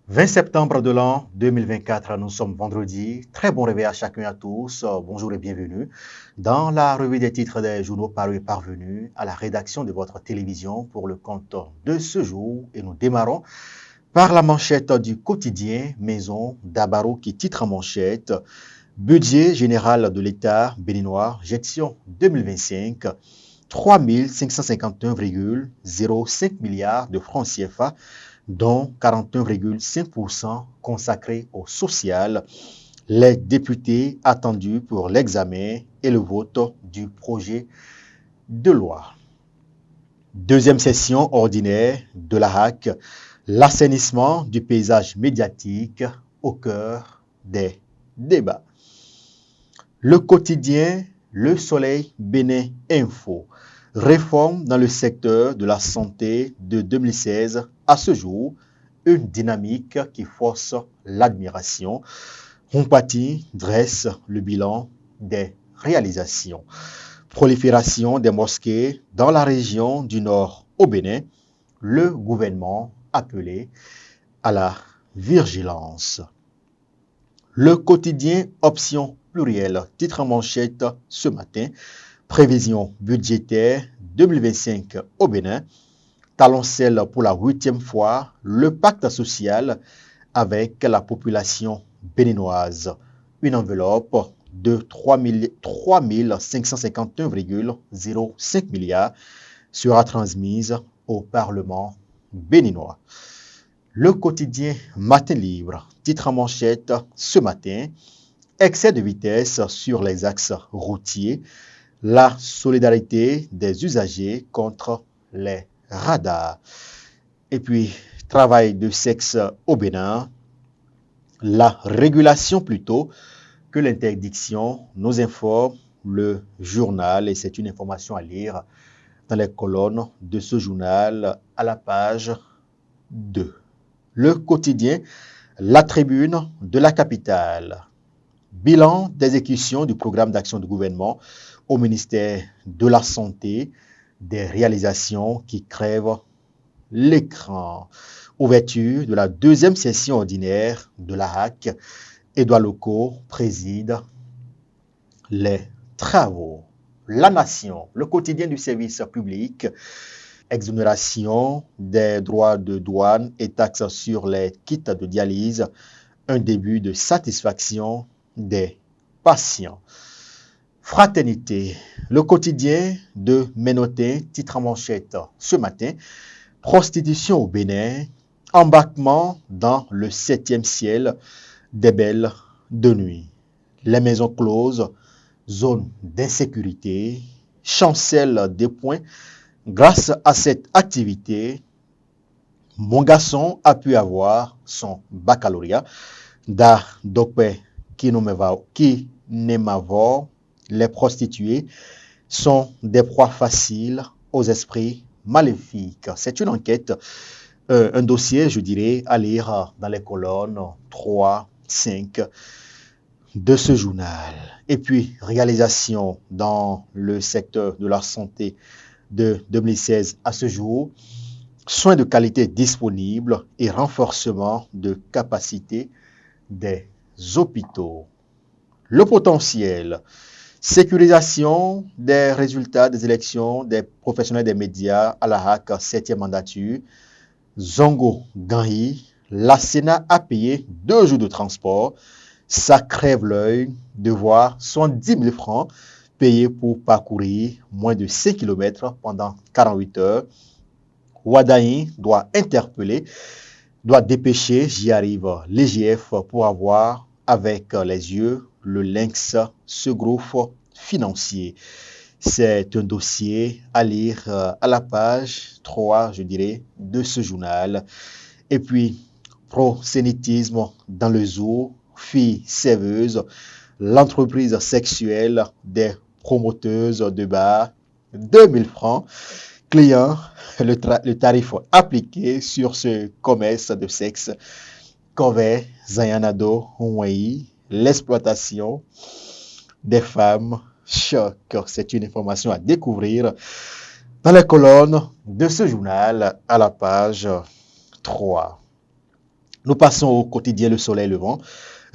20 septembre de l'an 2024, nous sommes vendredi. Très bon réveil à chacun et à tous. Bonjour et bienvenue dans la revue des titres des journaux parus et parvenus à la rédaction de votre télévision pour le compte de ce jour. Et nous démarrons par la manchette du quotidien Maison d'Abaro qui titre en manchette Budget général de l'État béninois, gestion 2025, 3 551,05 milliards de francs CFA, dont 41,5% consacrés au social. Les députés attendus pour l'examen et le vote du projet de loi. Deuxième session ordinaire de la HAC, l'assainissement du paysage médiatique au cœur des débats. Le quotidien Le Soleil Bénin Info. Réforme dans le secteur de la santé de 2016 à ce jour, une dynamique qui force l'admiration. Humpati dresse le bilan des réalisations. Prolifération des mosquées dans la région du Nord au Bénin, le gouvernement appelé à la vigilance. Le quotidien Option Pluriel, titre en manchette ce matin, prévision budgétaire 2025 au Bénin, taloncelle pour la 8e fois le pacte social avec la population béninoise. Une enveloppe de 3 551,05 milliards sera transmise au Parlement béninois. Le quotidien Matin Libre, titre en manchette ce matin, excès de vitesse sur les axes routiers, la solidarité des usagers contre les radars. Et puis, travail de sexe au Bénin, la régulation plutôt que l'interdiction, nous informe le journal, et c'est une information à lire dans les colonnes de ce journal à la page 2. Le quotidien La Tribune de la capitale. Bilan d'exécution du programme d'action du gouvernement au ministère de la Santé, des réalisations qui crèvent l'écran. Ouverture de la deuxième session ordinaire de la HAC. Édouard Locaux préside les travaux. La Nation, le quotidien du service public, exonération des droits de douane et taxes sur les kits de dialyse, un début de satisfaction des patients. Fraternité, le quotidien de Ménotin, titre en manchette ce matin, prostitution au Bénin, embarquement dans le 7e ciel des belles de nuit. Les maisons closes, zone d'insécurité, chancelle des points. Grâce à cette activité, mon garçon a pu avoir son baccalauréat. Da dokpe qui n'aimavor, les prostituées sont des proies faciles aux esprits maléfiques. C'est une enquête, un dossier, je dirais, à lire dans les colonnes 3, 5 de ce journal. Et puis, réalisation dans le secteur de la santé de 2016 à ce jour, soins de qualité disponibles et renforcement de capacité des hôpitaux. Le potentiel, sécurisation des résultats des élections des professionnels des médias à la HAC 7e mandature. Zongo Ganhi, la Sénat a payé 2 jours de transport. Ça crève l'œil de voir 70 000 francs payés pour parcourir moins de 5 km pendant 48 heures. Wadaï doit interpeller, doit dépêcher, j'y arrive, l'IGF pour avoir avec les yeux le lynx, ce groupe financier. C'est un dossier à lire à la page 3, je dirais, de ce journal. Et puis, prosélytisme dans le zoo, fille serveuse, l'entreprise sexuelle des promoteuses de bar, 2000 francs. Client, le tarif appliqué sur ce commerce de sexe. Kove, Zayanado, Huawei, l'exploitation des femmes. Choc. C'est une information à découvrir dans les colonnes de ce journal à la page 3. Nous passons au quotidien Le Soleil Levant.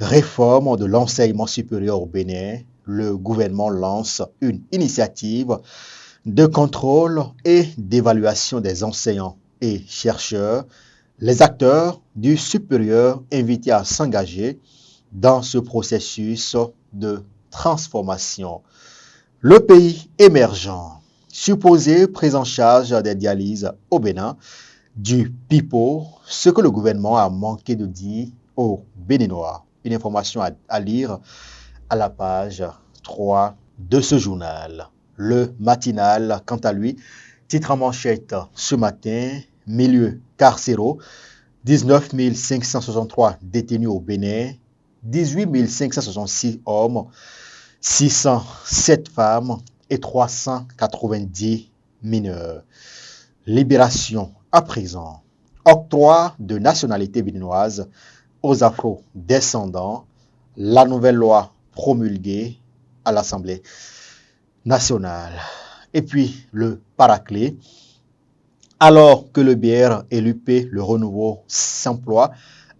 Réforme de l'enseignement supérieur au Bénin. Le gouvernement lance une initiative de contrôle et d'évaluation des enseignants et chercheurs. Les acteurs du supérieur invités à s'engager dans ce processus de transformation. Le pays émergent, supposé prise en charge des dialyses au Bénin, du pipeau, ce que le gouvernement a manqué de dire aux Béninois. Une information à lire à la page 3 de ce journal. Le matinal, quant à lui, titre en manchette ce matin, milieux carcéraux, 19 563 détenus au Bénin, 18 566 hommes, 607 femmes et 390 mineurs. Libération à présent. Octroi de nationalité béninoise aux afro-descendants. La nouvelle loi promulguée à l'Assemblée nationale. Et puis le paraclet. Alors que le BR et l'UP, le renouveau, s'emploient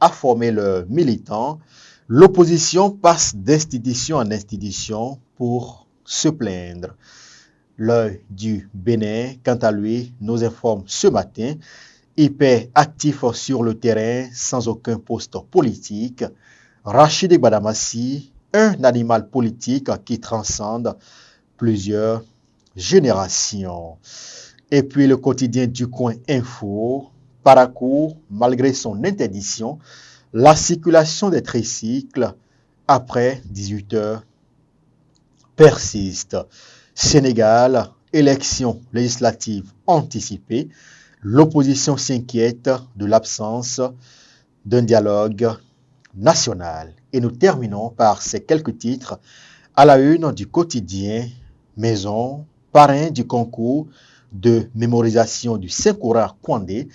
à former leurs militants, l'opposition passe d'institution en institution pour se plaindre. L'œil du Bénin, quant à lui, nous informe ce matin, hyper actif sur le terrain sans aucun poste politique. Rachid Badamassi, un animal politique qui transcende plusieurs générations. Et puis le quotidien du coin info, Paracourt, malgré son interdiction, la circulation des tricycles après 18 heures persiste. Sénégal, élections législatives anticipées, l'opposition s'inquiète de l'absence d'un dialogue national. Et nous terminons par ces quelques titres à la une du quotidien Maison, parrain du concours de mémorisation du Saint-Coran Kwandé,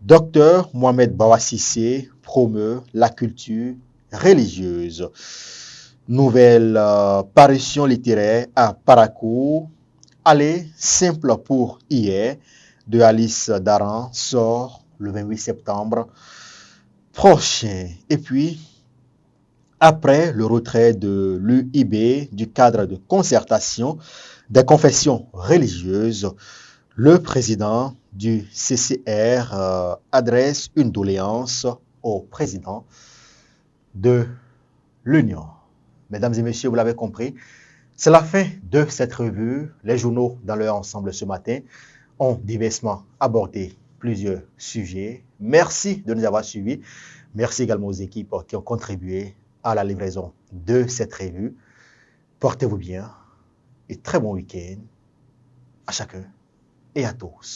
Dr Mohamed Bawassissé promeut la culture religieuse. Nouvelle parution littéraire à Paracourt. Aller simple pour hier de Alice Daran sort le 28 septembre prochain. Et puis, après le retrait de l'UIB du cadre de concertation des confessions religieuses, le président du CCR adresse une doléance au président de l'Union. Mesdames et messieurs, vous l'avez compris, c'est la fin de cette revue. Les journaux dans leur ensemble ce matin ont diversement abordé plusieurs sujets. Merci de nous avoir suivis. Merci également aux équipes qui ont contribué à la livraison de cette revue. Portez-vous bien et très bon week-end à chacun et à tous.